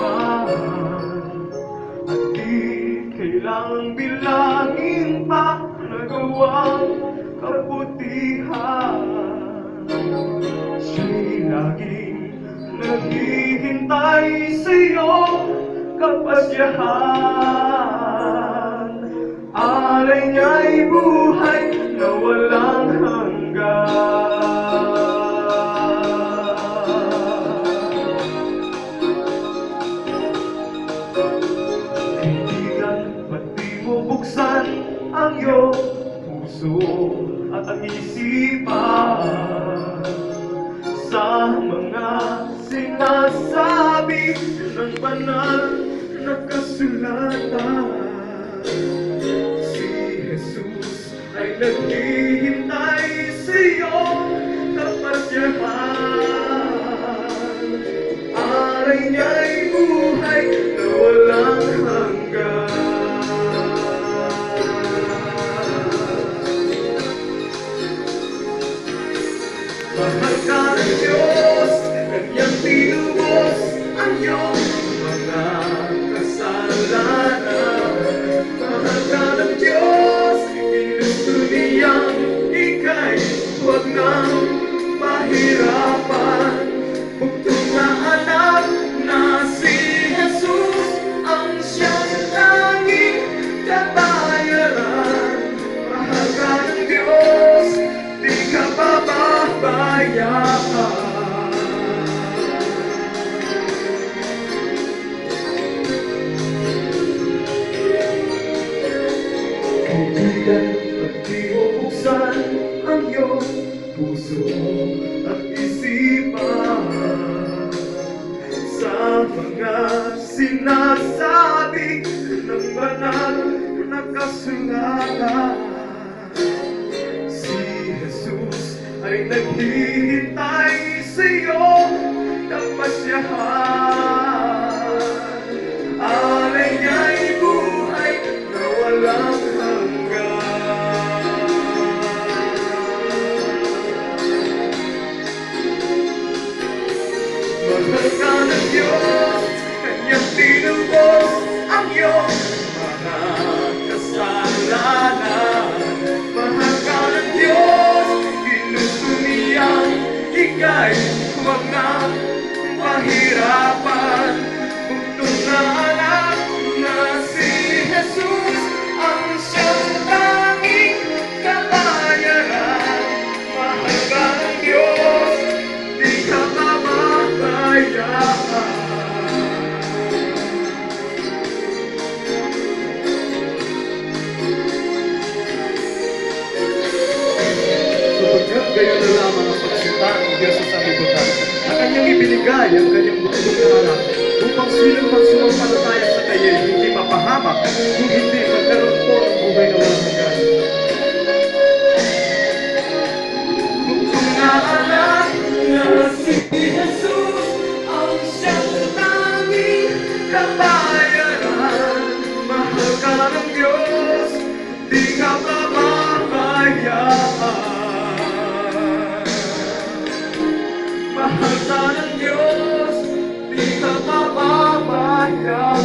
mahal at di kailangang bilangin pa nagawang kabutihan. Siya'y laging naghihintay sa'yo kapasyahan. Alay niya'y buhay na walang hanggan. Kaibigan, ba't di mo buksan ang iyong puso at ang isipan sa mga sinasabi ng banal na kasulatan? Si Jesus ay naghihintay sa'yo kapasyahan. Aray niya'y buhay na walang hanggan. Mahal ka ng Diyos, Kanyang tinubos ang iyong mga kasalanan. Mahal ka ng Diyos, ginusto niyang ika'y huwag nang mahirapan. Bugtong na anak na si Jesus ang siyang tanging kabayaran. Mahal ka ng Diyos, di ka pababayaan. Kaibigan, ba't di mo buksan ang iyong puso at isipan sa mga sinasabi ng banal na kasulatan? Si Jesus ay naghihintay sa'yo kapasyahan. Alay niya'y buhay na walang hanggan. Mahal ka ng Diyos, Kanyang tinubos ang iyong mga kasalanan. Mahal ka ng Diyos, ginusto niyang ika'y huwag nang mahirapan. Bugtong na anak na si Jesus ang siyang tanging kabayaran. Mahal ka ng Diyos, di ka pababayaan. Sapagkat gayon na lamang ang pagsinta ng Diyos sa sanlibutan na Kanyang ibinigay ang Kanyang bugtong na anak upang silang magsumampalataya sa Kanya hindi mapahamak kung hindi magkaroon po ng buhay na walang hanggan. Bugtong na anak na si Jesus ang siyang tanging kabayaran. Mahal ka ng Diyos, di ka pababayaan. Mahal ka ng Diyos, di ka pababayaan.